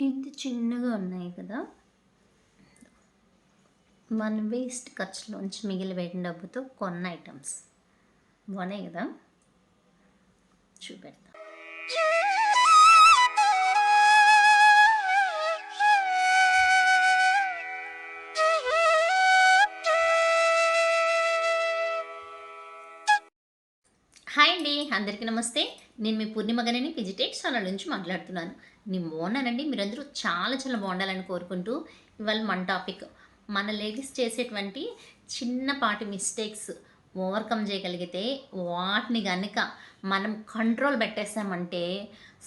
ఇంత చిన్నగా ఉన్నాయి కదా! మన వేస్ట్ ఖర్చులోంచి మిగిలిపోయిన డబ్బుతో కొన్న ఐటెమ్స్ బాగున్నాయి కదా! చూపెడతా. హాయ్ అండి, అందరికీ నమస్తే. నేను మీ పూర్ణిమ గనిని పిజిటేట్ ఛానల్ నుంచి మాట్లాడుతున్నాను. నేను బాగున్నానండి. మీరందరూ చాలా చాలా బాగుండాలని కోరుకుంటూ ఇవాళ మన టాపిక్ మన లేడీస్ చేసేటువంటి చిన్నపాటి మిస్టేక్స్ ఓవర్కమ్ చేయగలిగితే వాటిని కనుక మనం కంట్రోల్ పెట్టేసామంటే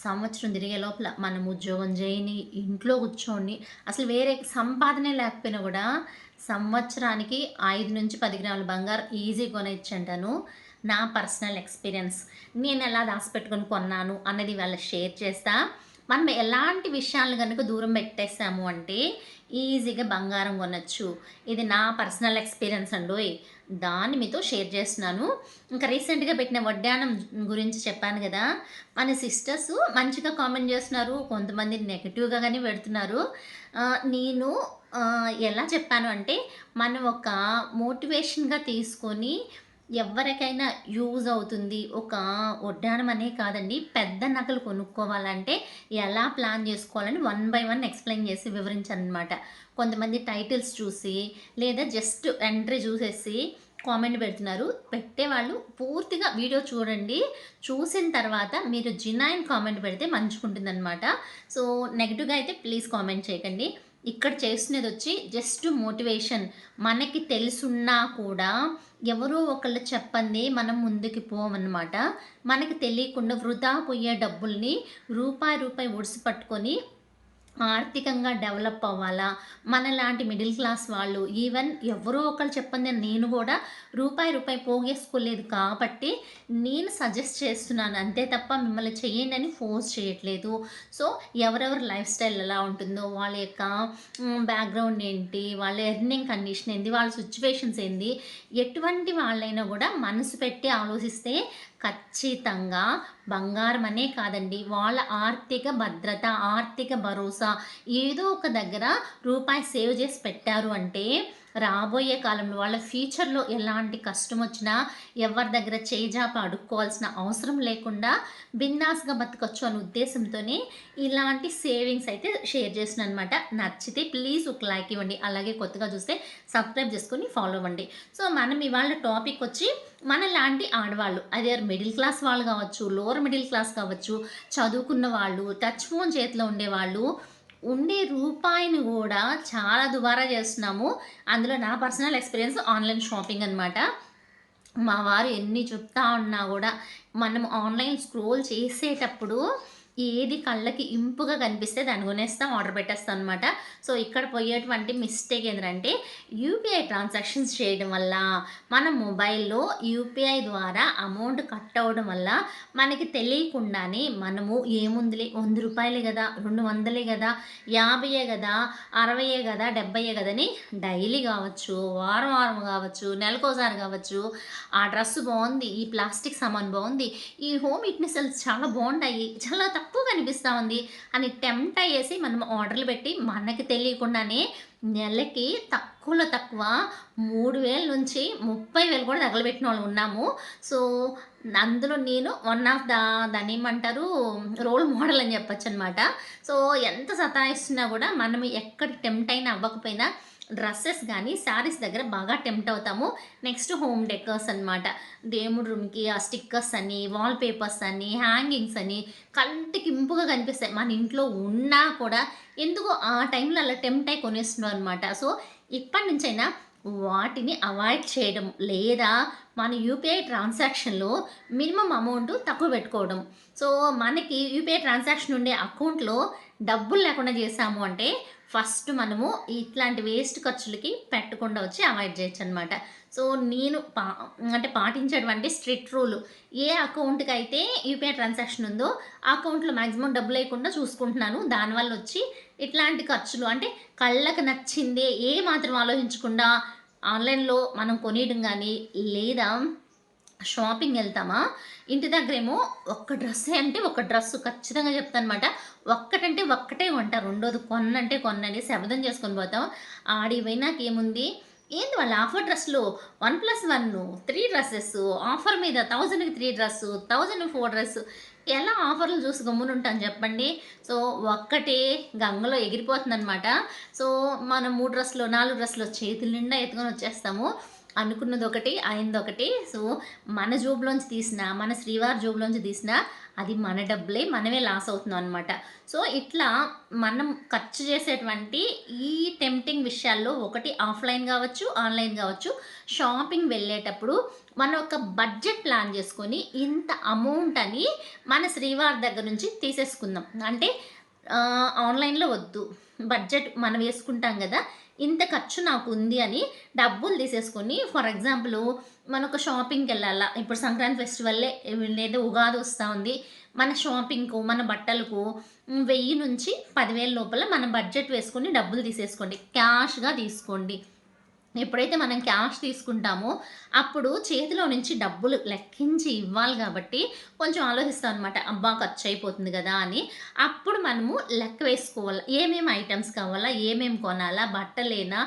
సంవత్సరం తిరిగే లోపల మనం ఉద్యోగం చేయని ఇంట్లో కూర్చొని అసలు వేరే సంపాదనే లేకపోయినా కూడా సంవత్సరానికి 5 నుంచి 10 గ్రాముల బంగారం ఈజీ కొనేయచ్చు అంటాను. నా పర్సనల్ ఎక్స్పీరియన్స్ నేను ఎలా దాచిపెట్టుకొని కొన్నాను అన్నది వాళ్ళ షేర్ చేస్తా. మనం ఎలాంటి విషయాలను కనుక దూరం పెట్టేసాము అంటే ఈజీగా బంగారం కొనొచ్చు. ఇది నా పర్సనల్ ఎక్స్పీరియన్స్ అండోయ్. దాన్ని మీతో షేర్ చేస్తున్నాను. ఇంకా రీసెంట్గా పెట్టిన వడ్డానం గురించి చెప్పాను కదా, మన సిస్టర్స్ మంచిగా కామెంట్ చేస్తున్నారు, కొంతమంది నెగిటివ్గా కానీ పెడుతున్నారు. నేను ఎలా చెప్పాను అంటే మనం ఒక మోటివేషన్గా తీసుకొని ఎవరికైనా యూజ్ అవుతుంది. ఒక వడ్డానం అనే కాదండి, పెద్ద నగలు కొనుక్కోవాలంటే ఎలా ప్లాన్ చేసుకోవాలని వన్ బై వన్ ఎక్స్ప్లెయిన్ చేసి వివరించాననమాట. కొంతమంది టైటిల్స్ చూసి లేదా జస్ట్ ఎంట్రీ చూసేసి కామెంట్ పెడుతున్నారు. పెట్టేవాళ్ళు పూర్తిగా వీడియో చూడండి. చూసిన తర్వాత మీరు జినైన్ కామెంట్ పెడితే మంచిగుంటుందనమాట. సో నెగిటివ్గా అయితే ప్లీజ్ కామెంట్ చేయకండి. ఇక్కడ చేస్తున్నది వచ్చి జస్ట్ మోటివేషన్. మనకి తెలుసున్నా కూడా ఎవరో ఒకళ్ళు చెప్పందే మనం ముందుకు పోమన్నమాట. మనకి తెలియకుండా వృధా పోయే డబ్బుల్ని రూపాయి రూపాయి ఒడిసి పట్టుకొని ఆర్థికంగా డెవలప్ అవ్వాలా, మనలాంటి మిడిల్ క్లాస్ వాళ్ళు ఈవెన్ ఎవరో ఒకళ్ళు చెప్పంది నేను కూడా రూపాయి రూపాయి పోగేసుకోలేదు కాబట్టి నేను సజెస్ట్ చేస్తున్నాను అంతే తప్ప మిమ్మల్ని చేయండి అని ఫోర్స్ చేయట్లేదు. సో ఎవరెవరి లైఫ్ స్టైల్ ఎలా ఉంటుందో, వాళ్ళ యొక్క బ్యాక్గ్రౌండ్ ఏంటి, వాళ్ళ ఎర్నింగ్ కండిషన్ ఏంటి, వాళ్ళ సిచ్యువేషన్స్ ఏంది, ఎటువంటి వాళ్ళైనా కూడా మనసు పెట్టి ఆలోచిస్తే ఖచ్చితంగా బంగారం అనే కాదండి, వాళ్ళ ఆర్థిక భద్రత, ఆర్థిక భరోసా ఏదో ఒక దగ్గర రూపాయి సేవ్ చేసి పెట్టారు అంటే రాబోయే కాలంలో వాళ్ళ ఫ్యూచర్లో ఎలాంటి కష్టం వచ్చినా ఎవరి దగ్గర చేజాప అడుక్కోవాల్సిన అవసరం లేకుండా బిందాస్గా బతకచ్చు అనే ఉద్దేశంతోనే ఇలాంటి సేవింగ్స్ అయితే షేర్ చేసిన అనమాట. నచ్చితే ప్లీజ్ ఒక లైక్ ఇవ్వండి, అలాగే కొత్తగా చూస్తే సబ్స్క్రైబ్ చేసుకొని ఫాలో అవ్వండి. సో మనం ఇవాళ టాపిక్ వచ్చి మనలాంటి ఆడవాళ్ళు, అదే మిడిల్ క్లాస్ వాళ్ళు కావచ్చు, లోవర్ మిడిల్ క్లాస్ కావచ్చు, చదువుకున్న వాళ్ళు, టచ్ ఫోన్ చేతిలో ఉండేవాళ్ళు ఉండే రూపాయిని కూడా చాలా దుబారా చేస్తున్నాము. అందులో నా పర్సనల్ ఎక్స్పీరియన్స్ ఆన్లైన్ షాపింగ్ అనమాట. మా వారు ఎన్ని చెప్తా ఉన్నా కూడా మనం ఆన్లైన్ స్క్రోల్ చేసేటప్పుడు ఏది కళ్ళకి ఇంపుగా కనిపిస్తే దాన్ని కొనేస్తాం, ఆర్డర్ పెట్టేస్తాం అనమాట. సో ఇక్కడ పోయేటువంటి మిస్టేక్ ఏంటంటే యూపీఐ ట్రాన్సాక్షన్స్ చేయడం వల్ల మన మొబైల్లో యూపీఐ ద్వారా అమౌంట్ కట్ అవ్వడం వల్ల మనకి తెలియకుండానే మనము ఏముందిలే 100 రూపాయలే కదా, 200 కదా, 50 కదా, 60 కదా, 70 కదని డైలీ కావచ్చు, వారం వారం కావచ్చు, నెలకోసారి కావచ్చు, ఆ డ్రెస్ బాగుంది, ఈ ప్లాస్టిక్ సామాన్ బాగుంది, ఈ హోమ్ యూటెన్సిల్స్ చాలా బాగుంటాయి, చాలా తక్కువ కనిపిస్తూ ఉంది అని టెంప్ట్ అయ్యేసి మనం ఆర్డర్లు పెట్టి మనకి తెలియకుండానే నెలకి తక్కువలో తక్కువ 3,000 నుంచి 30,000 కూడా తగలబెట్టిన వాళ్ళు ఉన్నాము. సో అందులో నేను వన్ ఆఫ్ దాన్ని ఏమంటారు, రోల్ మోడల్ అని చెప్పొచ్చు అనమాట. సో ఎంత సతాయిస్తున్నా కూడా మనం ఎక్కడ టెంప్ట్ అయినా అవ్వకపోయినా డ్రెస్సెస్ కానీ శారీస్ దగ్గర బాగా టెంప్ట్ అవుతాము. నెక్స్ట్ హోమ్ డెకర్స్ అనమాట. దేవుడి రూమ్కి ఆ స్టిక్కర్స్ అని, వాల్ పేపర్స్ అని, హ్యాంగింగ్స్ అని కంటికి ఇంపుగా కనిపిస్తాయి. మన ఇంట్లో ఉన్నా కూడా ఎందుకో ఆ టైంలో అలా టెంప్ట్ అయి కొనేస్తున్నాం అనమాట. సో ఇప్పటి నుంచైనా వాటిని అవాయిడ్ చేయడం, లేదా మన యూపీఐ ట్రాన్సాక్షన్లో మినిమం అమౌంట్ తక్కువ పెట్టుకోవడం. సో మనకి యూపీఐ ట్రాన్సాక్షన్ ఉండే అకౌంట్లో డబ్బులు లేకుండా చేసాము అంటే ఫస్ట్ మనము ఇట్లాంటి వేస్ట్ ఖర్చులకి పెట్టకుండా వచ్చి అవాయిడ్ చేయొచ్చు అనమాట. సో నేను అంటే పాటించేటువంటి స్ట్రిక్ట్ రూల్, ఏ అకౌంట్కి అయితే యూపీఐ ట్రాన్సాక్షన్ ఉందో ఆ అకౌంట్లో మ్యాక్సిమం డబ్బు లేకుండా చూసుకుంటున్నాను. దానివల్ల వచ్చి ఇట్లాంటి ఖర్చులు అంటే కళ్ళకు నచ్చిందే ఏ మాత్రం ఆలోచించకుండా ఆన్లైన్లో మనం కొనియడం కానీ, లేదా షాపింగ్ ఎళ్తామా, ఇంటి దగ్గరేమో ఒక్క డ్రెస్సే అంటే ఒక డ్రెస్సు ఖచ్చితంగా చెప్తానమాట. ఒక్కటంటే ఒక్కటే కొంటా. రెండోది కొన్నంటే కొనని శపథం చేసుకొని పోతాం. ఆడికి పోయినాకేముంది, ఏంది వాళ్ళ ఆఫర్ డ్రెస్‌లు 1+1 3 డ్రెసెసు, ఆఫర్ మీద 1000కి 3 డ్రెస్సు, 1000కి 4 డ్రెస్సు. ఎలా ఆఫర్‌లు చూసి గమ్మునుంటాను చెప్పండి. సో, ఒక్కటే గంగలో ఎగిరిపోతుందనమాట. సో, మనం 3 డ్రెస్‌లో, 4 డ్రెస్‌లో చేతుల నిండా ఎత్తుకొని వచ్చేస్తాము. అనుకున్నదొకటి, అయిందొకటి. సో, మన జోబులోంచి తీసినా, మన శ్రీవారి జోబులోంచి తీసినా అది మన డబ్బులే. మనమే లాస్ అవుతున్నాం అనమాట. సో, ఇట్లా మనం ఖర్చు చేసేటువంటి ఈ టెంప్టింగ్ విషయాల్లో ఒకటి ఆఫ్‌లైన్ గావచ్చు, ఆన్‌లైన్ గావచ్చు. షాపింగ్ వెళ్ళేటప్పుడు మనం ఒక బడ్జెట్ ప్లాన్ చేసుకొని ఇంత అమౌంట్ అని మన శ్రీవారి దగ్గర నుంచి తీసేసుకుందాం. అంటే ఆన్‌లైన్‌లో వద్దు. బడ్జెట్ మనం వేసుకుంటాం గదా! ఇంత ఖర్చు నాకుంది అని డబ్బులు తీసేసుకొని ఫర్ ఎగ్జాంపుల్ మనొక షాపింగ్‌కెళ్ళాలా. ఇప్పుడు సంక్రాంతి ఫెస్టివల్లే లేదా ఉగాది వస్తా ఉంది. మన షాపింగ్‌కు, మన బట్టలకు 1000-10,000 లోపల మనం బడ్జెట్ వేసుకొని డబ్బులు తీసేసుకోండి. క్యాష్‌గా తీసుకోండి. ఎప్పుడైతే మనం క్యాష్ తీసుకుంటామో, అప్పుడు చేతిలో నుంచి డబ్బులు లెక్కించి ఇవ్వాలి గాబట్టి, కొంచెం ఆలోచిస్తాం అనమాట. అబ్బా! ఖర్చయిపోతుంది గదా! అని. అప్పుడు మనము లెక్క వేసుకోవాలి. ఏమేమి ఐటెమ్స్ కావాలా? ఏమేమి కొనాలా? బట్టలేనా?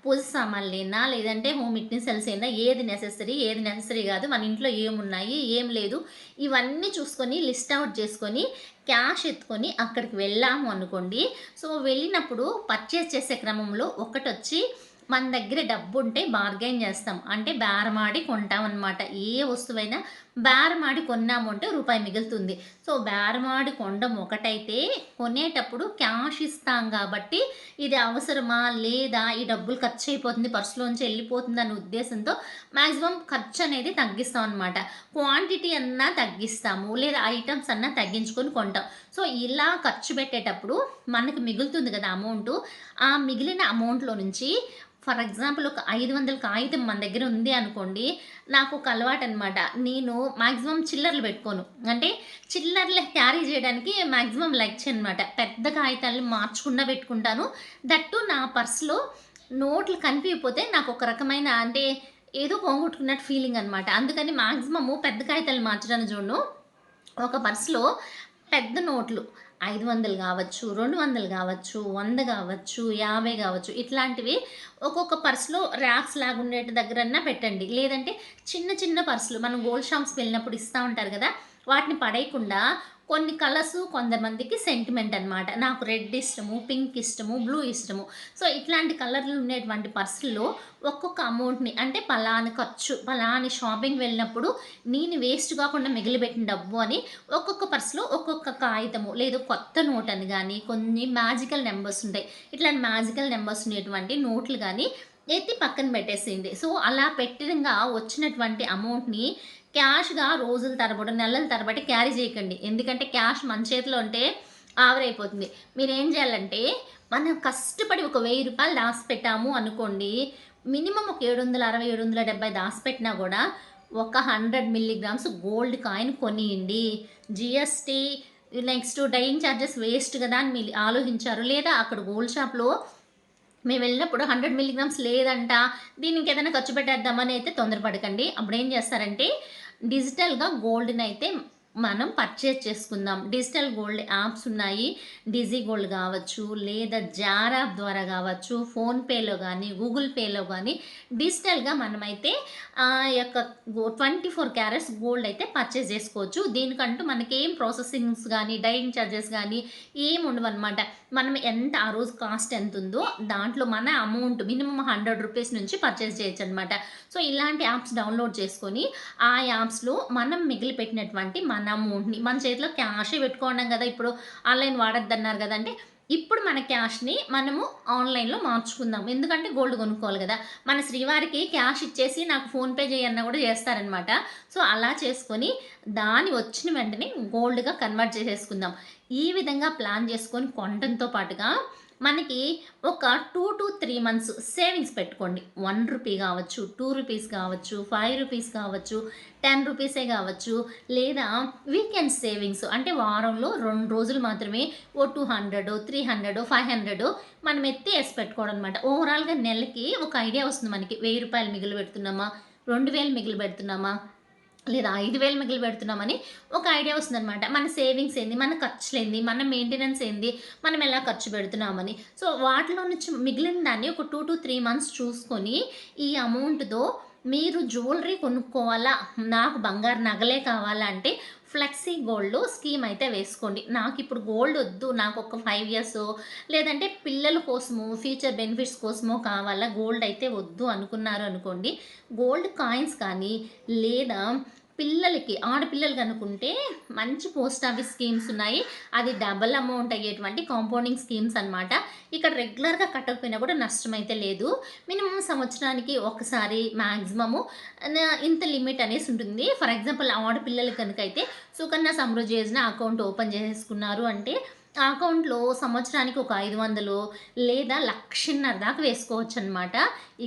పూజ సామాన్లేనా? లేదంటే హోమ్ యుటెన్సిల్సేనా? ఏది నెసెసరీ గాదు. మన ఇంట్లో ఏమున్నాయి? ఏం లేదు? ఇవన్నీ చూసుకొని లిస్ట్ ఔట్ చేసుకొని, క్యాష్ ఎత్తుకొని అక్కడికి వెళ్ళాము అనుకోండి. సో, వెళ్ళినప్పుడు పర్చేజ్ చేసే క్రమంలో ఒకటొచ్చి మన దగ్గర డబ్బుంటే బార్గెయిన్ జేస్తాం. అంటే బేరమాడి కొంటామనమాట. ఏ వస్తువైనా బేరమాడి కొన్నాము అంటే రూపాయి మిగులుతుంది. సో, బేరమాడి కొనడం ఒకటైతే, కొనేటప్పుడు క్యాష్ ఇస్తాం గాబట్టి, ఇది అవసరమా? లేదా? ఈ డబ్బులు ఖర్చయిపోతుంది, పర్స్‌లోంచి ఎళ్ళిపోతుందనే ఉద్దేశంతో మాక్సిమం ఖర్చనేది తగ్గిస్తాం అనమాట. క్వాంటిటీ అన్నా తగ్గిస్తాము. లేదా ఐటెమ్స్ అన్నా తగ్గించుకొని కొంటాం. సో, ఇలా ఖర్చు పెట్టేటప్పుడు మనకు మిగులుతుంది గదా అమౌంటు. ఆ మిగిలిన అమౌంట్‌లో నుంచి ఫర్ ఎగ్జాంపుల్ ఒక 500 కాగితం మన దగ్గర ఉంది అనుకోండి. నాకొక అలవాటనమాట. నేను మాక్సిమం చిల్లర్లు పెట్టుకోను. అంటే చిల్లర్లు క్యారీ చేయడానికి మాక్సిమం లైక్ చేయనమాట. పెద్ద కాగితాలను మార్చకుండా పెట్టుకుంటాను. దట్ టూ నా పర్స్‌లో నోట్లు కనిపియకపోతే నాకొక రకమైన అంటే ఏదో పోగొట్టుకున్నట్టు ఫీలింగ్ అనమాట. అందుకని మాక్సిమము పెద్ద కాగితాలు మార్చడానికి చూడను. ఒక పర్స్‌లో పెద్ద నోట్లు 500 గావచ్చు, 200 గావచ్చు, 100 గావచ్చు, 50 గావచ్చు. ఇట్లాంటివి ఒక్కొక్క పర్స్‌లో ర్యాక్స్ లాగా ఉండేటి దగ్గరన్నా పెట్టండి. లేదంటే చిన్న చిన్న పర్స్‌లు మనం గోల్డ్ షాప్స్‌కి వెళ్ళినప్పుడు ఇస్తా ఉంటారు గదా! వాటిని పడేయకుండా కొన్ని కలర్స్ కొంతమందికి సెంటిమెంట్ అనమాట. నాకు రెడ్ ఇష్టము, పింక్ ఇష్టము, బ్లూ ఇష్టము. సో, ఇట్లాంటి కలర్‌లు ఉండేటువంటి పర్సుల్లో ఒక్కొక్క అమౌంట్‌ని అంటే పలానా ఖర్చు, పలాని షాపింగ్ వెళ్ళినప్పుడు నేను వేస్ట్ కాకుండా మిగిలిపెట్టిన డబ్బు అని ఒక్కొక్క పర్స్‌లో ఒక్కొక్క కాగితము లేదు కొత్త నోట్ అని గాని, కొన్ని మ్యాజికల్ నంబర్స్ ఉంటాయి. ఇట్లాంటి మ్యాజికల్ నంబర్స్ ఉండేటువంటి నోట్లు గాని ఎత్తి పక్కన పెట్టేసేయండి. సో, అలా పెట్టినంగా వచ్చినటువంటి అమౌంట్‌ని క్యాష్‌గా రోజుల తరబడి, నెలల తరబడి క్యారీ చేయకండి. ఎందుకంటే క్యాష్ మన చేతిలో ఉంటే ఆవిరైపోతుంది. మీరేం చేయాలంటే మనం కష్టపడి ఒక రూ. 1000 దాసిపెట్టాము అనుకోండి. మినిమమ్ ఒక 760, 770 దాసిపెట్టినా గూడా ఒక 100 మిల్లీగ్రామ్స్ గోల్డ్ కాయిన్ కొనియండి. GST next dying charges waste గదా! అని మీరు ఆలోచించారు. లేదా అక్కడ గోల్డ్ షాప్‌లో మేమెళ్ళినప్పుడు 100 మిల్లీగ్రామ్స్ లేదంట. దీనికేదైనా ఖర్చు పెట్టేద్దామని అయితే తొందరపడకండి. అప్పుడేం చేస్తారంటే, డిజిటల్‌గా గోల్డ్‌నయితే మనం పర్చేజ్ చేసుకుందాం. డిజిటల్ గోల్డ్ యాప్స్ ఉన్నాయి. డిజీ గోల్డ్ గావచ్చు, లేదా జార్ యాప్ ద్వారా గావచ్చు, ఫోన్‌పేలో గానీ, గూగుల్ పేలో గానీ డిజిటల్‌గా మనమైతే యొక్క 24 క్యారెట్స్ గోల్డ్ అయితే పర్చేజ్ చేసుకోవచ్చు. దీనికంటూ మనకేం ప్రాసెసింగ్స్ గానీ, డైయింగ్ చార్జెస్ గానీ ఏముండవనమాట. మనం ఎంత ఆ రోజు కాస్ట్ ఎంతుందో దాంట్లో మన అమౌంట్ మినిమమ్ రూ. 100 నుంచి పర్చేజ్ చేయొచ్చనమాట. సో, ఇలాంటి యాప్స్ డౌన్‌లోడ్ చేసుకొని, ఆ యాప్స్‌లో మనం మిగిలిపెట్టినటువంటి మన అమౌంట్‌ని మన చేతిలో క్యాషే పెట్టుకున్నాం గదా! ఇప్పుడు ఆన్‌లైన్ వాడొద్దన్నారు గదా! అంటే ఇప్పుడు మన క్యాష్‌ని మనము ఆన్‌లైన్‌లో మార్చుకుందాం. ఎందుకంటే గోల్డ్ కొనుక్కోవాలి గదా! మన శ్రీవారికి క్యాష్ ఇచ్చేసి నాకు ఫోన్‌పే చేయన్నా గూడా చేస్తారనమాట. సో, అలా చేసుకొని దాని వచ్చిన వెంటనే గోల్డ్‌గా కన్వర్ట్ చేసేసుకుందాం. ఈ విధంగా ప్లాన్ చేసుకొని కొనడంతో పాటుగా మనకి ఒక 2-3 మంత్స్ సేవింగ్స్ పెట్టుకోండి. రూ. 1 గావచ్చు, రూ. 2 గావచ్చు, రూ. 5 కావచ్చు, రూ. 10 గావచ్చు, లేదా వీకెండ్ సేవింగ్స్ అంటే వారంలో 2 రోజులు మాత్రమే ఓ 200, 300, 500 మనం ఎత్తి ఏసి పెట్టుకోవడం అనమాట. ఓవరాల్‌గా నెలకి ఒక ఐడియా వస్తుంది మనకి. రూ. 1000 మిగులు పెడుతున్నామా? 2000 మిగులు పెడుతున్నామా? లేదా 5,000 మిగిలి పెడుతున్నామని ఒక ఐడియా వస్తుందనమాట. మన సేవింగ్స్ ఏంది? మన ఖర్చులేంది? మన మెయింటెనెన్స్ ఏంది? మనం ఎలా ఖర్చు పెడుతున్నామని. సో, వాటిలో నుంచి మిగిలిన దాన్ని ఒక 2-3 మంత్స్ చూసుకొని, ఈ అమౌంట్‌తో మీరు జ్యువెలరీ కొనుక్కోవాలా, నాకు బంగారు నగలే కావాలా అంటే ఫ్లెక్సీ గోల్డ్ స్కీమ్ అయితే వేసుకోండి. నాకిప్పుడు గోల్డ్ ఒద్దు. నాకొక 5 ఇయర్సో లేదంటే పిల్లల కోసమో, ఫ్యూచర్ బెనిఫిట్స్ కోసమో కావాలా, గోల్డ్ అయితే వద్దు అనుకున్నారు అనుకోండి. గోల్డ్ కాయిన్స్ కానీ లేదా పిల్లలకి ఆడపిల్లలకనుకుంటే మంచి పోస్ట్ ఆఫీస్ స్కీమ్స్ ఉన్నాయి. అది డబుల్ అమౌంట్ అయ్యేటువంటి కాంపౌండింగ్ స్కీమ్స్ అనమాట. ఇక్కడ రెగ్యులర్‌గా కట్టకపోయినా కూడా నష్టమైతే లేదు. మినిమమ్ సంవత్సరానికి ఒకసారి మాక్సిమము ఇంత లిమిట్ అనేసి ఉంటుంది. ఫర్ ఎగ్జాంపుల్ ఆడపిల్లలకి కనుకైతే సుకన్య సమృద్ధి యోజన అకౌంట్ ఓపెన్ చేసేసుకున్నారు అంటే ఆ అకౌంట్‌లో సంవత్సరానికి ఒక 500 లేదా 1,50,000 దాకా వేసుకోవచ్చనమాట.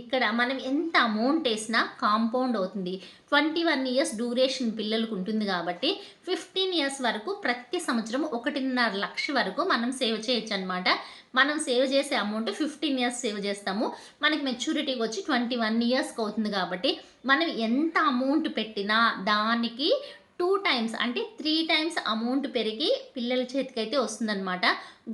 ఇక్కడ మనం ఎంత అమౌంట్ ఏసినా కాంపౌండ్ అవుతుంది. 21 ఇయర్స్ డ్యూరేషన్ పిల్లలకి ఉంటుంది కాబట్టి 15 ఇయర్స్ వరకు ప్రతి సంవత్సరం 1,50,000 వరకు మనం సేవ్ చేయొచ్చనమాట. మనం సేవ్ చేసే అమౌంట్ 15 ఇయర్స్ సేవ్ చేస్తాము. మనకి మెచ్యూరిటీకి వచ్చి 21 ఇయర్స్‌కి అవుతుంది కాబట్టి మనం ఎంత అమౌంట్ పెట్టినా దానికి 2 టైమ్స్ అంటే 3 టైమ్స్ అమౌంట్ పెరిగి పిల్లల చేతికైతే వస్తుందనమాట.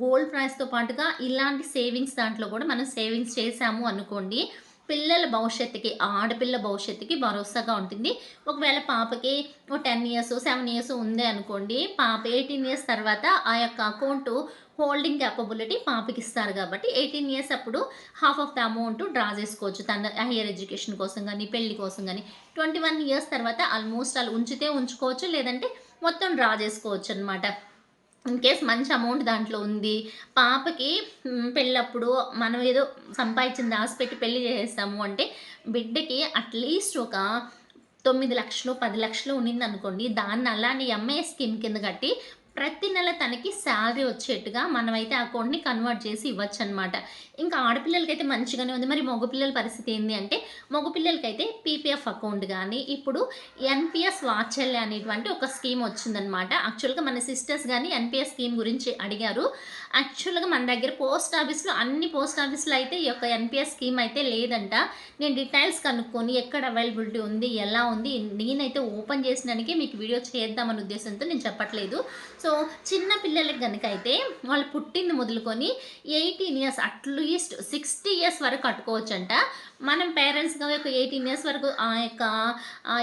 గోల్డ్ ప్రైస్‌తో పాటుగా ఇలాంటి సేవింగ్స్ దాంట్లో కూడా మనం సేవింగ్స్ చేశాము అనుకోండి, పిల్లల భవిష్యత్తుకి, ఆడపిల్ల భవిష్యత్తుకి భరోసాగా ఉంటుంది. ఒకవేళ పాపకి ఓ 10 ఇయర్స్, 7 ఇయర్స్ ఉంది అనుకోండి, పాప 18 ఇయర్స్ తర్వాత ఆ యొక్క అకౌంటు హోల్డింగ్ కేపబిలిటీ పాపకిస్తారు కాబట్టి 18 ఇయర్స్ అప్పుడు half of the amount draw చేసుకోవచ్చు. తన హైయర్ ఎడ్యుకేషన్ కోసం గానీ, పెళ్లి కోసం గానీ. 21 ఇయర్స్ తర్వాత ఆల్మోస్ట్ ఆల్ ఉంచితే ఉంచుకోవచ్చు. లేదంటే మొత్తం డ్రా చేసుకోవచ్చనమాట. ఇన్‌కేస్ మంచి అమౌంట్ దాంట్లో ఉంది. పాపకి పెళ్ళప్పుడు మనం ఏదో సంపాదించింది దాసిపెట్టి పెళ్లి చేసేసాము అంటే, బిడ్డకి అట్‌లీస్ట్ ఒక 9,00,000, 10,00,000 ఉన్నిందనుకోండి. దాన్ని అలానే ఎంఐఎస్ స్కీమ్ కింద కట్టి ప్రతి నెల తనకి శాలరీ వచ్చేట్టుగా మనమైతే అకౌంట్‌ని కన్వర్ట్ చేసి ఇవ్వచ్చనమాట. ఇంకా ఆడపిల్లలకైతే మంచిగానే ఉంది. మరి మగపిల్లల పరిస్థితి ఏంది అంటే, మగపిల్లలకైతే పీపీఎఫ్ అకౌంట్ గానీ, ఇప్పుడు ఎన్‌పీఎస్ వాత్సల్య అనేటువంటి ఒక స్కీమ్ వచ్చిందనమాట. యాక్చువల్‌గా మన సిస్టర్స్ గానీ ఎన్‌పీఎస్ స్కీమ్ గురించి అడిగారు. యాక్చువల్‌గా మన దగ్గర పోస్ట్ ఆఫీస్‌లో అన్ని పోస్ట్ ఆఫీస్‌లో అయితే ఈ యొక్క ఎన్‌పీఎస్ స్కీమ్ అయితే లేదంట. నేను డీటెయిల్స్ కనుక్కొని ఎక్కడ అవైలబిలిటీ ఉంది, ఎలా ఉంది, నేనైతే ఓపెన్ చేసినానికే మీకు వీడియో చేద్దామనే ఉద్దేశంతో నేను చెప్పట్లేదు. సో, చిన్న పిల్లలకి గనుకైతే వాళ్ళు పుట్టింది మొదలుకొని 18 ఇయర్స్ అట్‌లీస్ట్ 60 ఇయర్స్ వరకు కట్టుకోవచ్చంట. మనం పేరెంట్స్‌గా ఒక 18 ఇయర్స్ వరకు ఆ యొక్క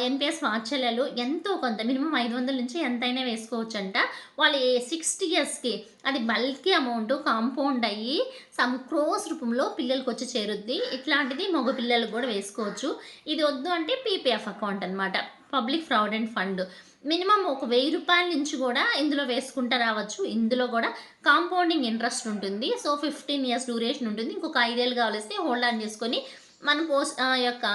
ఎన్‌పీఎస్ వాత్సల్యాలు ఎంతో కొంత మినిమమ్ 500 నుంచి ఎంతైనా వేసుకోవచ్చంట. వాళ్ళు 60 ఇయర్స్‌కి అది బల్కీ అమౌంట్ కాంపౌండ్ అయ్యి సమ్ క్రోర్స్ రూపంలో పిల్లలకొచ్చి చేరుద్ది. ఇట్లాంటిది మగ పిల్లలకు గూడా వేసుకోవచ్చు. ఇది వద్దు అంటే పీపీఎఫ్ అకౌంట్ అనమాట. Public provident fund. మినిమమ్ ఒక రూ. 1000 నుంచి గూడా ఇందులో వేసుకుంటా రావచ్చు. ఇందులో గూడా కాంపౌండింగ్ ఇంట్రెస్ట్ ఉంటుంది. సో, 15 ఇయర్స్ డ్యూరేషన్ ఉంటుంది. ఇంకొక 5 ఏళ్ళు కావలిస్తే హోల్డ్ ఆన్ చేసుకొని మన యొక్క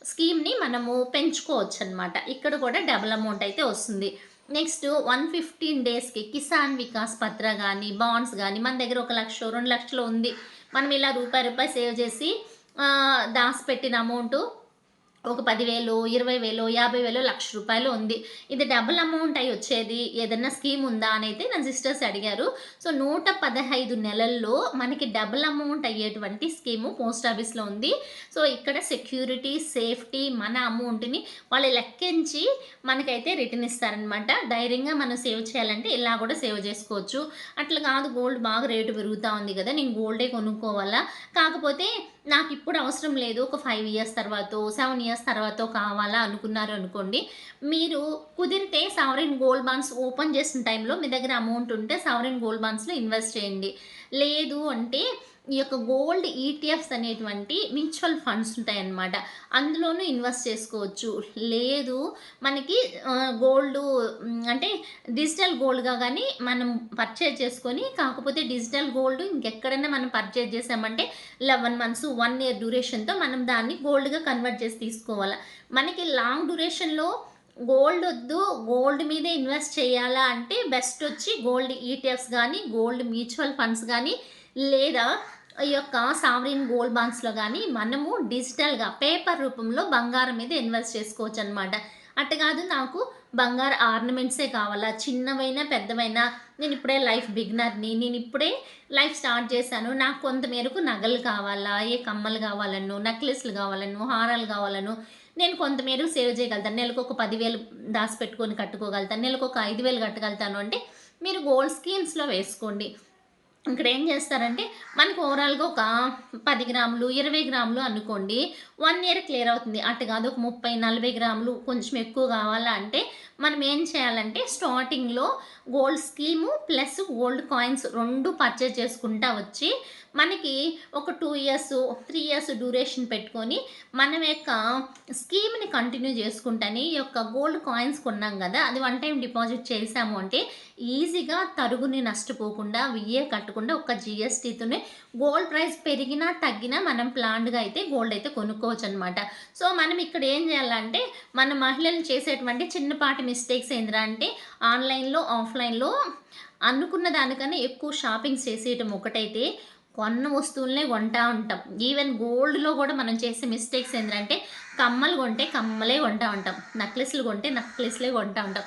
స్కీమ్‌ని మనము పెంచుకోవచ్చనమాట. ఇక్కడ కూడా డబుల్ అమౌంట్ అయితే వస్తుంది. నెక్స్ట్ 115 డేస్‌కి కిసాన్ వికాస్ పత్ర గాని, బాండ్స్ గాని మన దగ్గర 1,00,000, 2,00,000 ఉంది. మనం ఇలా రూపాయి సేవ్ చేసి దాసిపెట్టిన అమౌంటు ఒక 10,000, 20,000, 50,000, రూ. 1,00,000 ఉంది. ఇది డబుల్ అమౌంట్ అయ్యి వచ్చేది ఏదన్నా స్కీమ్ ఉందా అనైతే నా సిస్టర్స్ అడిగారు. సో, 115 నెలల్లో మనకి డబుల్ అమౌంట్ అయ్యేటువంటి స్కీము పోస్ట్ ఆఫీస్‌లో ఉంది. సో, ఇక్కడ సెక్యూరిటీ, సేఫ్టీ మన అమౌంట్‌ని వాళ్ళు లెక్కించి మనకైతే రిటర్న్ ఇస్తారనమాట. ధైర్యంగా మనం సేవ్ చేయాలంటే ఇలా కూడా సేవ్ చేసుకోవచ్చు. అట్లా కాదు గోల్డ్ బాగా రేటు పెరుగుతా ఉంది కదా! నేను గోల్డే కొనుక్కోవాలా? కాకపోతే నాకిప్పుడు అవసరం లేదు. ఒక 5 ఇయర్స్ తర్వాతో, 7 ఇయర్స్ తర్వాతో కావాలా అనుకున్నారు అనుకోండి. మీరు కుదిరితే సావరీన్ గోల్డ్ బాండ్స్ ఓపెన్ చేసిన టైంలో మీ దగ్గర అమౌంట్ ఉంటే సావరీన్ గోల్డ్ బాండ్స్‌లో ఇన్వెస్ట్ చేయండి. లేదు అంటే ఈ యొక్క గోల్డ్ ఈటీఎఫ్స్ అనేటువంటి మ్యూచువల్ ఫండ్స్ ఉంటాయన్నమాట. అందులోనూ ఇన్వెస్ట్ చేసుకోవచ్చు. లేదు మనకి గోల్డు అంటే డిజిటల్ గోల్డ్‌గా గానీ మనం పర్చేజ్ చేసుకొని కాకపోతే డిజిటల్ గోల్డ్ ఇంకెక్కడైనా మనం పర్చేజ్ చేసామంటే 11 మంత్స్, 1 ఇయర్ డ్యూరేషన్‌తో మనం దాన్ని గోల్డ్‌గా కన్వర్ట్ చేసి తీసుకోవాల. మనకి లాంగ్ డ్యూరేషన్‌లో గోల్డ్ ఒద్దు, గోల్డ్ మీదే ఇన్వెస్ట్ చేయాలా అంటే బెస్ట్ వచ్చి గోల్డ్ ఈటీఎఫ్స్ గానీ, గోల్డ్ మ్యూచువల్ ఫండ్స్ గానీ, లేదా ఈ యొక్క సావరీన్ గోల్డ్ బాండ్స్‌లో గానీ మనము డిజిటల్‌గా పేపర్ రూపంలో బంగారం మీద ఇన్వెస్ట్ చేసుకోవచ్చనమాట. అట్ట కాదు నాకు బంగారు ఆర్నమెంట్సే కావాలా, చిన్నవైనా, పెద్దవైనా నేనిప్పుడే లైఫ్ బిగినర్‌ని, నేనిప్పుడే లైఫ్ స్టార్ట్ చేశాను. నాకు కొంత మేరకు నగలు కావాలా, ఏ కమ్మలు కావాలనో, నెక్లెస్‌లు కావాలనో, హారాలు కావాలనో, నేను కొంతమేరకు సేవ్ చేయగలుగుతాను. నెలకు ఒక 10,000 దాసిపెట్టుకొని కట్టుకోగలుగుతాను. నెలకు ఒక 5,000 కట్టగలుగుతాను అంటే మీరు గోల్డ్ స్కీమ్స్‌లో వేసుకోండి. ఇక్కడ ఏం చేస్తారంటే మనకు ఓవరాల్‌గా ఒక 10 గ్రాములు, 20 గ్రాములు అనుకోండి. 1 ఇయర్ క్లియర్ అవుతుంది. అటు కాదు ఒక 30, 40 గ్రాములు కొంచెం ఎక్కువ కావాలా అంటే మనం ఏం చేయాలంటే స్టార్టింగ్‌లో gold scheme plus gold coins 2 purchase చేసుకుంటా వచ్చి మనకి ఒక 2 ఇయర్స్, 3 ఇయర్స్ డ్యూరేషన్ పెట్టుకొని మనం యొక్క స్కీమ్‌ని కంటిన్యూ చేసుకుంటని ఈ యొక్క గోల్డ్ కాయిన్స్ కొన్నాం గదా! అది వన్ టైమ్ డిపాజిట్ చేశాము అంటే ఈజీగా తరుగుని నష్టపోకుండా విఏ కట్టకుండా ఒక జీఎస్టీతోనే గోల్డ్ ప్రైస్ పెరిగినా, తగ్గినా మనం ప్లాన్డ్‌గా అయితే గోల్డ్ అయితే కొనుక్కోవచ్చనమాట. సో, మనం ఇక్కడ ఏం చేయాలంటే మన మహిళలు చేసేటువంటి చిన్నపాటి మిస్టేక్స్ ఏందిరా అంటే ఆన్‌లైన్‌లో, ఆఫ్‌లైన్‌లో అనుకున్న దానికన్నా ఎక్కువ షాపింగ్స్ చేసేయటం ఒకటైతే కొన్న వస్తువులనే కొంటా ఉంటాం. ఈవెన్ గోల్డ్‌లో గూడా మనం చేసే మిస్టేక్స్ ఏందంటే కమ్మలు కొంటే కమ్మలే కొంటా ఉంటాం. నెక్లెస్‌లు కొంటే నెక్లెస్‌లే కొంటా ఉంటాం.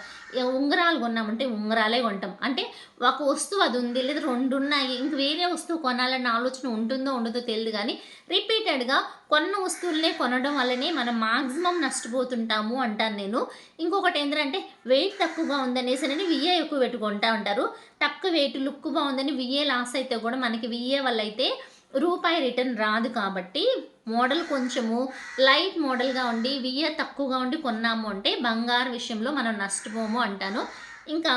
ఉంగరాలు కొన్నామంటే ఉంగరాలే కొంటాం. అంటే ఒక వస్తువు అది ఉంది లేదా 2 ఉన్నాయి. ఇంక వేరే వస్తువు కొనాలన్న ఆలోచన ఉంటుందో ఉండదో తెలీదు గానీ రిపీటెడ్‌గా కొన్న వస్తువులనే కొనడం వల్లనే మనం మాక్సిమం నష్టపోతుంటాము అంటాను నేను. ఇంకొకటి ఏందంటే వెయిట్ తక్కువగా ఉందనేసనని విఏ ఎక్కువ పెట్టి కొంటా ఉంటారు. తక్కువ వెయిట్ లుక్ బావుందని విఏ లాస్ అయితే గూడా మనకి విఏ వల్లయితే రూపాయి రిటర్న్ రాదు కాబట్టి మోడల్ కొంచెము లైట్ మోడల్‌గా ఉండి విఏ తక్కువగా ఉండి కొన్నాము అంటే బంగారు విషయంలో మనం నష్టపోము అంటాను. ఇంకా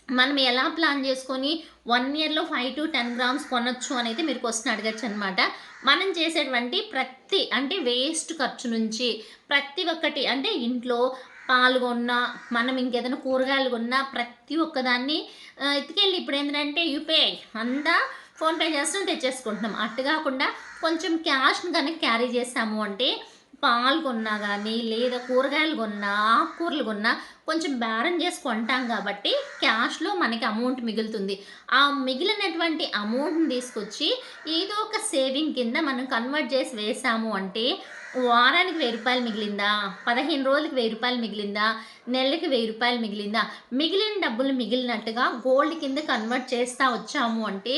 మనం ఎలా ప్లాన్ చేసుకొని 1 ఇయర్‌లో 5-10 గ్రామ్స్ కొనొచ్చు అనైతే మీరు క్వెషన్ అడగొచ్చనమాట. మనం చేసేటువంటి ప్రతి అంటే వేస్ట్ ఖర్చు నుంచి ప్రతి ఒక్కటి అంటే ఇంట్లో పాలు కొన్నా, మనం ఇంకేదైనా కూరగాయలు కొన్నా ప్రతి ఒక్కదాన్ని ఎత్తుకెళ్ళి ఇప్పుడేంటంటే యూపీఐ అంతా ఫోన్‌పే చేస్తున్నాం తెచ్చేసుకుంటున్నాం. అట్టు గాకుండా కొంచెం క్యాష్‌ని గనక క్యారీ చేసాము అంటే పాలు కొన్నా గానీ, లేదా కూరగాయలు కొన్నా, ఆకుకూరలు కొన్నా కొంచెం బేరం చేసి కొంటాం కాబట్టి క్యాష్‌లో మనకి అమౌంట్ మిగులుతుంది. ఆ మిగిలినటువంటి అమౌంట్‌ని తీసుకొచ్చి ఏదో ఒక సేవింగ్ కింద మనం కన్వర్ట్ చేసి వేసాము అంటే వారానికి రూ. 1000 మిగిలిందా? 15 రోజులకి రూ. 1000 మిగిలిందా? నెలకి రూ. 1000 మిగిలిందా? మిగిలిన డబ్బులు మిగిలినట్టుగా గోల్డ్ కింద కన్వర్ట్ చేస్తా వచ్చాము అంటే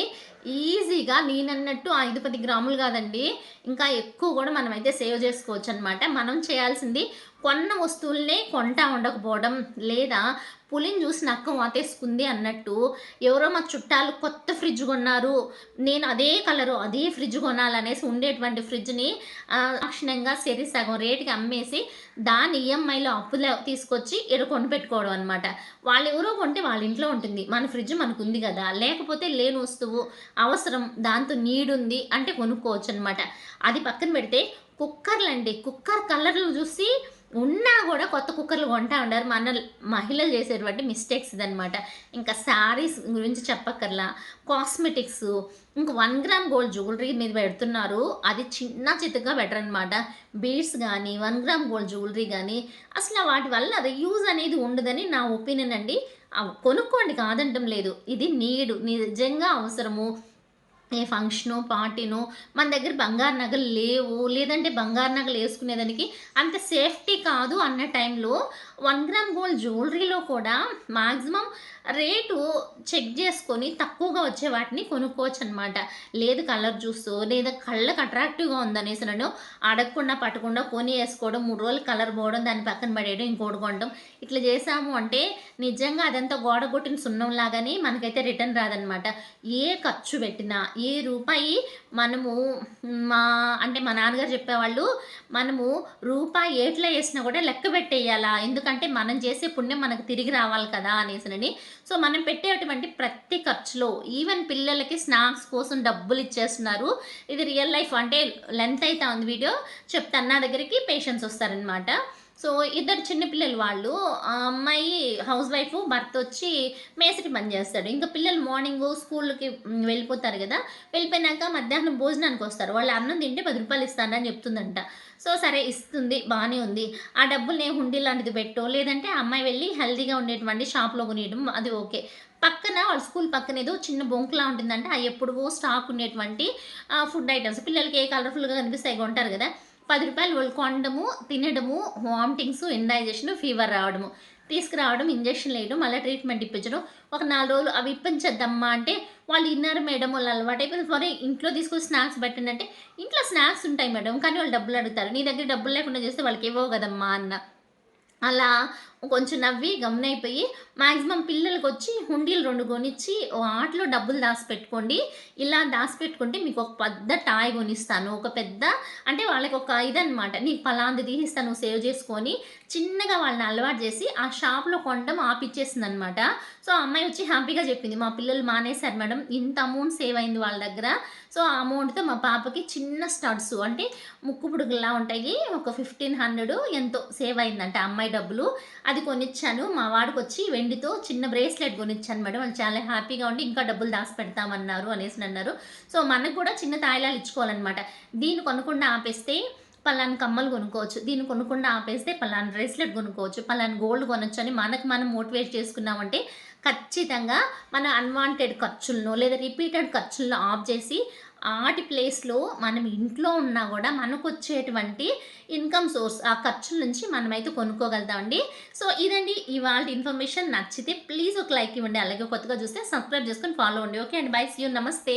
ఈజీగా నేనన్నట్టు 5, 10 గ్రాములు కాదండి. ఇంకా ఎక్కువ కూడా మనమైతే సేవ్ చేసుకోవచ్చనమాట. మనం చేయాల్సింది కొన్న వస్తువులనే కొంటా ఉండకపోవడం, లేదా పులిని చూసి నక్క వాతేసుకుంది అన్నట్టు ఎవరో మా చుట్టాలు కొత్త ఫ్రిడ్జ్ కొన్నారు. నేను అదే కలరు, అదే ఫ్రిడ్జ్ కొనాలనేసి ఉండేటువంటి ఫ్రిడ్జ్‌ని లాక్షణంగా సగం రేట్‌కి అమ్మేసి దాన్ని ఈఎంఐలో అప్పులో తీసుకొచ్చి ఈడ కొనిపెట్టుకోవడం అనమాట. వాళ్ళెవరో కొంటే వాళ్ళ ఇంట్లో ఉంటుంది. మన ఫ్రిడ్జ్ మనకుంది గదా! లేకపోతే లేని వస్తువు అవసరం దాంతో నీడుంది అంటే కొనుక్కోవచ్చనమాట. అది పక్కన పెడితే కుక్కర్‌లండి. కుక్కర్ కలర్‌లు చూసి ఉన్నా గూడా కొత్త కుక్కర్‌లు కొంటా ఉండారు. మన మహిళలు చేసేటువంటి మిస్టేక్స్ ఇదనమాట. ఇంకా శారీస్ గురించి చెప్పక్కర్లా. కాస్మెటిక్సు, ఇంక 1 గ్రామ్ గోల్డ్ జ్యువెలరీ మీద పెడుతున్నారు. అది చిన్న చితకగా బెటరనమాట. బీడ్స్ గానీ, 1 గ్రామ్ గోల్డ్ జ్యువెలరీ గానీ, అసల వాటి వల్ల రీయూజ్ అనేది ఉండదని నా ఒపీనియన్ అండి. కొనుక్కోండి కాదంటం లేదు. ఇది నీడు. నిజంగా అవసరము ఏ ఫంక్షనో, పార్టీనో మన దగ్గర బంగారు నగలు లేవు. లేదంటే బంగారు నగలేసుకునేదానికి అంత సేఫ్టీ కాదు అన్న టైంలో 1 గ్రామ్ గోల్డ్ జ్యువెలరీలో కూడా మాక్సిమం రేటు చెక్ చేసుకొని తక్కువగా వచ్చే వాటిని కొనుక్కోవచ్చనమాట. లేదు కలర్ చూసో, లేదా కళ్ళకి అట్రాక్టివ్‌గా ఉందనేసననో అడగకుండా, పట్టకుండా కొనేసుకోవడం, 3 రోజులు కలర్ పోవడం, దాన్ని పక్కన పడేయడం, ఇంకోటి కొనడం. ఇట్లా చేశాము అంటే నిజంగా అదంతా గోడ కొట్టిన సున్నం లాగానే మనకైతే రిటర్న్ రాదనమాట. ఏ ఖర్చు పెట్టినా, ఏ రూపాయి మనము మా అంటే మా నాన్నగారు చెప్పేవాళ్ళు, మనము రూపాయి ఏట్లో ఏసినా కూడా లెక్క పెట్టేయాలా. ఎందుకంటే మనం చేసే పుణ్యం మనకు తిరిగి రావాలి కదా! అనేసనని. సో, మనం పెట్టేటువంటి ప్రతి ఖర్చులో ఈవెన్ పిల్లలకి స్నాక్స్ కోసం డబ్బులిచ్చేస్తున్నారు. ఇది రియల్ లైఫ్ అంటే లెంత్ అయితా ఉంది వీడియో. చెప్తాను. నా దగ్గరికి పేషెంట్స్ వస్తారనమాట. సో, ఇద్దరు చిన్న పిల్లలు వాళ్ళు. ఆ అమ్మాయి హౌస్ వైఫు, భర్తొచ్చి మేస్త్రి పని చేస్తాడు. ఇంక పిల్లలు మార్నింగు స్కూలుకి వెళ్ళిపోతారు గదా! వెళ్ళిపోయినాక మధ్యాహ్నం భోజనానికొస్తారు. వాళ్ళు అన్నం తింటే రూ. 10 ఇస్తానని చెప్తుందంట. సో, సరే ఇస్తుంది. బానే ఉంది. ఆ డబ్బుల్ని హుండీ లాంటిది పెట్టో, లేదంటే ఆ అమ్మాయి వెళ్లి హెల్తీగా ఉండేటువంటి షాప్‌లో కొనియడం అది ఓకే. పక్కన వాళ్ళ స్కూల్ పక్కన ఏదో చిన్న బొంకులా ఉంటుందంట. అయి ఎప్పుడువో స్టాక్ ఉండేటువంటి ఫుడ్ ఐటెమ్స్. పిల్లలకి ఏ కలర్‌ఫుల్‌గా కనిపిస్తే అయి కొంటారు గదా! రూ. 10 వాళ్ళు కొనడము, తినడము, వామిటింగ్స్, ఇండైజెషన్, ఫీవర్ రావడము. తీసుకురావడం, ఇంజెక్షన్‌లేయడం, మళ్ళా ట్రీట్మెంట్ ఇప్పించడం. ఒక 4 రోజులు అవి ఇప్పించద్దమ్మా అంటే, వాళ్ళు ఇన్నారు మేడం, వాళ్ళు అలవాటైపోయింది. సరే ఇంట్లో తీసుకొచ్చి స్నాక్స్ పెట్టండి అంటే, ఇంట్లో స్నాక్స్ ఉంటాయి మేడం. కానీ వాళ్ళు డబ్బులు అడుగుతారు. నీ దగ్గర డబ్బులు లేకుండా చేస్తే వాళ్ళకి ఇవ్వవు కదమ్మా అన్న. అలా కొంచెం నవ్వి గమ్మునైపోయి, మాక్సిమం పిల్లలకొచ్చి హుండీలు 2 కొనిచ్చి, వాటిలో డబ్బులు దాసిపెట్టుకోండి. ఇలా దాసిపెట్టుకుంటే మీకొక పెద్ద టాయ్ కొనిస్తాను. ఒక పెద్ద అంటే వాళ్ళకొక ఇదనమాట. నీకు పలాంది తీసిస్తా నువ్వు సేవ్ చేసుకొని, చిన్నగా వాళ్ళని అలవాటు చేసి, ఆ షాప్‌లో కొనడం ఆపిచ్చేసిందనమాట. సో, ఆ అమ్మాయి వచ్చి హ్యాపీగా చెప్పింది. మా పిల్లలు మానేశారు మేడం. ఇంత అమౌంట్ సేవ్ అయింది వాళ్ళ దగ్గర. సో, ఆ అమౌంట్‌తో మా పాపకి చిన్న స్టడ్స్ అంటే ముక్కు పుడకల్లా ఉంటాయి. ఒక 1500 ఎంతో సేవ్ అయిందంట ఆ అమ్మాయి డబ్బులు. అది కొనిచ్చాను. మా వాడికొచ్చి వెండితో చిన్న బ్రేస్లెట్ కొనిచ్చాను మేడం. వాళ్ళు చాలా హ్యాపీగా ఉండి ఇంకా డబ్బులు దాసిపెడతామన్నారు అనేసనన్నారు. సో, మనకు కూడా చిన్న తాయిలాలు ఇచ్చుకోవాలనమాట. దీన్ని కొనకుండా ఆపేస్తే పలానా కమ్మలు కొనుక్కోవచ్చు. దీన్ని కొనకుండా ఆపేస్తే పలానా బ్రేస్లెట్ కొనుక్కోవచ్చు. పలానా గోల్డ్ కొనొచ్చని మనకు మనం మోటివేట్ చేసుకున్నామంటే ఖచ్చితంగా మన అన్‌వాంటెడ్ ఖర్చులను లేదా రిపీటెడ్ ఖర్చులను ఆఫ్ చేసి ఆటి ప్లేస్‌లో మనం ఇంట్లో ఉన్నా గూడా మనకొచ్చేటువంటి ఇన్‌కమ్ సోర్స్ ఆ ఖర్చుల నుంచి మనమైతే కొనుక్కోగలుగుతామండి. సో, ఇదండి ఇవాల్టి ఇన్ఫర్మేషన్. నచ్చితే ప్లీజ్ ఒక లైక్ ఇవ్వండి. అలాగే కొత్తగా చూస్తే సబ్స్క్రైబ్ చేసుకొని ఫాలో అవ్వండి. ఓకే అండి. బై. See you. నమస్తే.